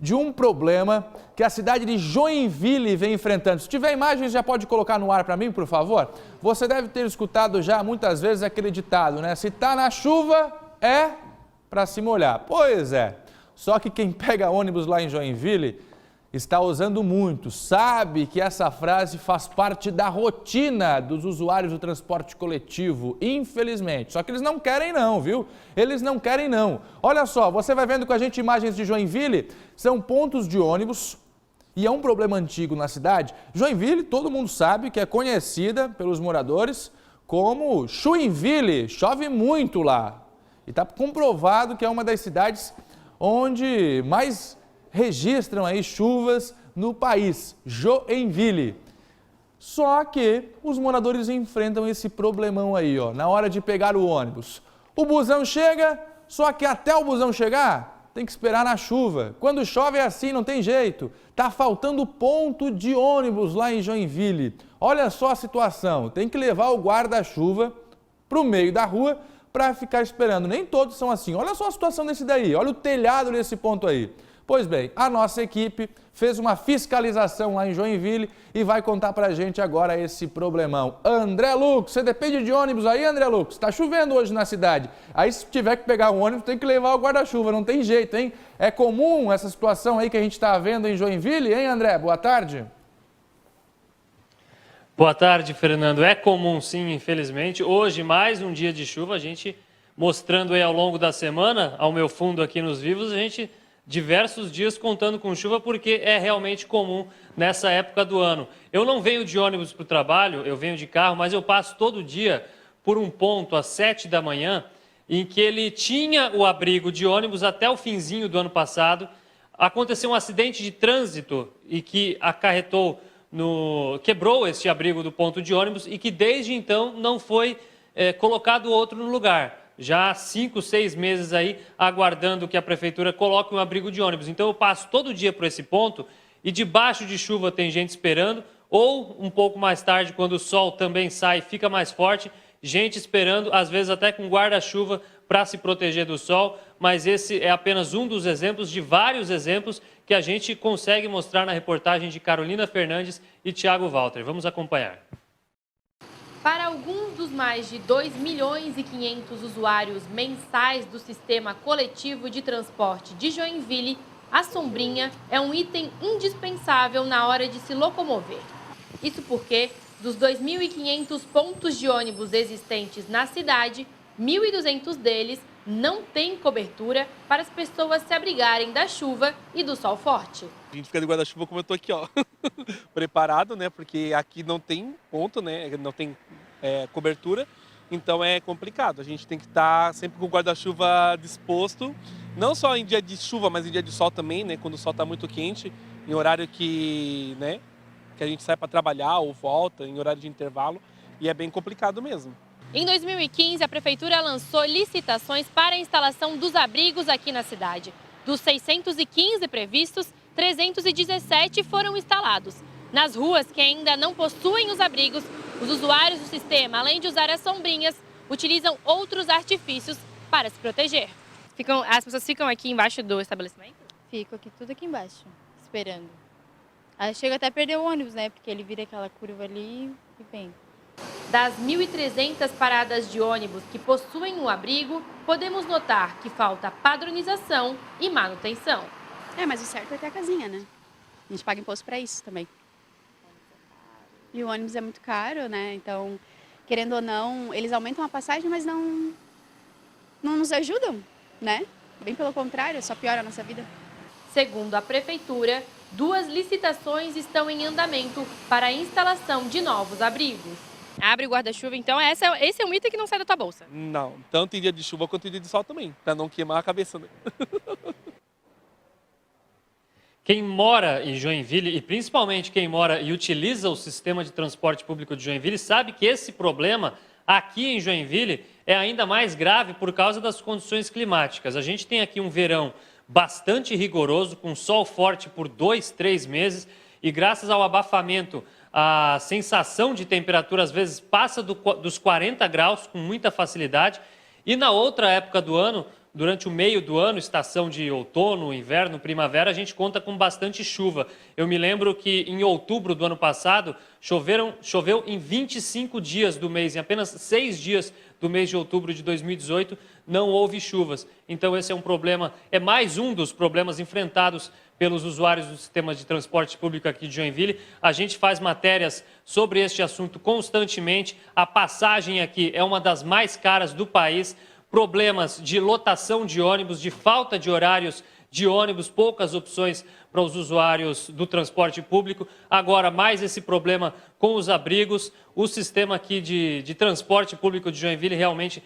De um problema que a cidade de Joinville vem enfrentando. Se tiver imagens, já pode colocar no ar para mim, por favor? Você deve ter escutado já muitas vezes aquele ditado, né? Se tá na chuva, é para se molhar. Pois é, só que quem pega ônibus lá em Joinville está usando muito, sabe que essa frase faz parte da rotina dos usuários do transporte coletivo, infelizmente. Só que eles não querem não, viu? Eles não querem não. Olha só, você vai vendo com a gente imagens de Joinville, são pontos de ônibus e é um problema antigo na cidade. Joinville, todo mundo sabe que é conhecida pelos moradores como Chuinville, chove muito lá. E está comprovado que é uma das cidades onde mais registram aí chuvas no país, Joinville. Só que os moradores enfrentam esse problemão aí, ó, na hora de pegar o ônibus. O busão chega, só que até o busão chegar, tem que esperar na chuva. Quando chove é assim, não tem jeito. Tá faltando ponto de ônibus lá em Joinville. Olha só a situação, tem que levar o guarda-chuva para o meio da rua para ficar esperando. Nem todos são assim. Olha só a situação desse daí, olha o telhado desse ponto aí. Pois bem, a nossa equipe fez uma fiscalização lá em Joinville e vai contar pra gente agora esse problemão. André Lucas, você depende de ônibus aí, André Lucas? Tá chovendo hoje na cidade. Aí se tiver que pegar um ônibus, tem que levar o guarda-chuva, não tem jeito, hein? É comum essa situação aí que a gente tá vendo em Joinville, hein, André? Boa tarde. Boa tarde, Fernando. É comum sim, infelizmente. Hoje, mais um dia de chuva, a gente mostrando aí ao longo da semana, ao meu fundo aqui nos Vivos, a gente diversos dias contando com chuva, porque é realmente comum nessa época do ano. Eu não venho de ônibus para o trabalho, eu venho de carro, mas eu passo todo dia por um ponto às 7 da manhã, em que ele tinha o abrigo de ônibus até o finzinho do ano passado. Aconteceu um acidente de trânsito e que acarretou quebrou este abrigo do ponto de ônibus e que desde então não foi colocado outro no lugar. Já há 5, 6 meses aí aguardando que a prefeitura coloque um abrigo de ônibus. Então eu passo todo dia por esse ponto e debaixo de chuva tem gente esperando, ou um pouco mais tarde, quando o sol também sai, fica mais forte, gente esperando, às vezes até com guarda-chuva para se proteger do sol, mas esse é apenas um dos exemplos de vários exemplos que a gente consegue mostrar na reportagem de Carolina Fernandes e Thiago Walter. Vamos acompanhar. Para alguns dos mais de 2,5 milhões usuários mensais do sistema coletivo de transporte de Joinville, a sombrinha é um item indispensável na hora de se locomover. Isso porque, dos 2.500 pontos de ônibus existentes na cidade, 1.200 deles não têm cobertura para as pessoas se abrigarem da chuva e do sol forte. A gente fica de guarda-chuva como eu tô aqui, ó, preparado, né? Porque aqui não tem ponto, né? Não tem cobertura, então é complicado. A gente tem que estar sempre com o guarda-chuva disposto, não só em dia de chuva, mas em dia de sol também, né? Quando o sol está muito quente, em horário que a gente sai para trabalhar ou volta, em horário de intervalo, e é bem complicado mesmo. Em 2015, a prefeitura lançou licitações para a instalação dos abrigos aqui na cidade. Dos 615 previstos, 317 foram instalados. Nas ruas que ainda não possuem os abrigos, os usuários do sistema, além de usar as sombrinhas, utilizam outros artifícios para se proteger. As pessoas ficam aqui embaixo do estabelecimento? Fico aqui, tudo aqui embaixo, esperando. Aí chega até a perder o ônibus, né? Porque ele vira aquela curva ali e vem. Das 1.300 paradas de ônibus que possuem um abrigo, podemos notar que falta padronização e manutenção. Mas o certo é ter a casinha, né? A gente paga imposto para isso também. E o ônibus é muito caro, né? Então, querendo ou não, eles aumentam a passagem, mas não nos ajudam, né? Bem pelo contrário, só piora a nossa vida. Segundo a prefeitura, 2 licitações estão em andamento para a instalação de novos abrigos. Abre o guarda-chuva, então esse é um item que não sai da tua bolsa? Não, tanto em dia de chuva quanto em dia de sol também, para não queimar a cabeça, né? Quem mora em Joinville, e principalmente quem mora e utiliza o sistema de transporte público de Joinville, sabe que esse problema aqui em Joinville é ainda mais grave por causa das condições climáticas. A gente tem aqui um verão bastante rigoroso, com sol forte por 2, 3 meses, e graças ao abafamento, a sensação de temperatura às vezes passa dos 40 graus com muita facilidade. E na outra época do ano, durante o meio do ano, estação de outono, inverno, primavera, a gente conta com bastante chuva. Eu me lembro que em outubro do ano passado, choveu em 25 dias do mês, em apenas 6 dias do mês de outubro de 2018, não houve chuvas. Então esse é um problema, é mais um dos problemas enfrentados pelos usuários do sistema de transporte público aqui de Joinville. A gente faz matérias sobre este assunto constantemente. A passagem aqui é uma das mais caras do país. Problemas de lotação de ônibus, de falta de horários de ônibus, poucas opções para os usuários do transporte público. Agora, mais esse problema com os abrigos, o sistema aqui de transporte público de Joinville realmente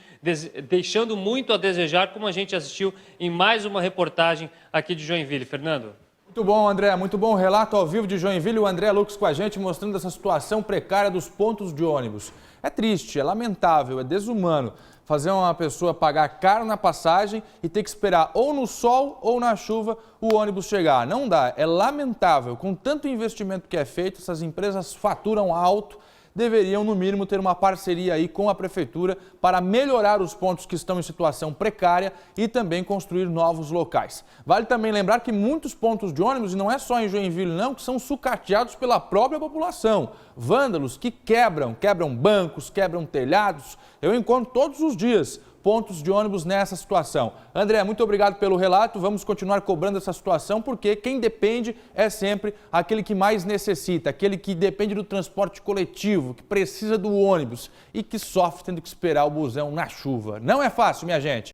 deixando muito a desejar, como a gente assistiu em mais uma reportagem aqui de Joinville. Fernando. Muito bom, André. Muito bom relato ao vivo de Joinville. O André Lux com a gente, mostrando essa situação precária dos pontos de ônibus. É triste, é lamentável, é desumano fazer uma pessoa pagar caro na passagem e ter que esperar ou no sol ou na chuva o ônibus chegar. Não dá, é lamentável. Com tanto investimento que é feito, essas empresas faturam alto, deveriam, no mínimo, ter uma parceria aí com a Prefeitura para melhorar os pontos que estão em situação precária e também construir novos locais. Vale também lembrar que muitos pontos de ônibus, e não é só em Joinville não, que são sucateados pela própria população. Vândalos que quebram bancos, quebram telhados. Eu encontro todos os dias pontos de ônibus nessa situação. André, muito obrigado pelo relato. Vamos continuar cobrando essa situação, porque quem depende é sempre aquele que mais necessita, aquele que depende do transporte coletivo, que precisa do ônibus e que sofre tendo que esperar o busão na chuva. Não é fácil, minha gente.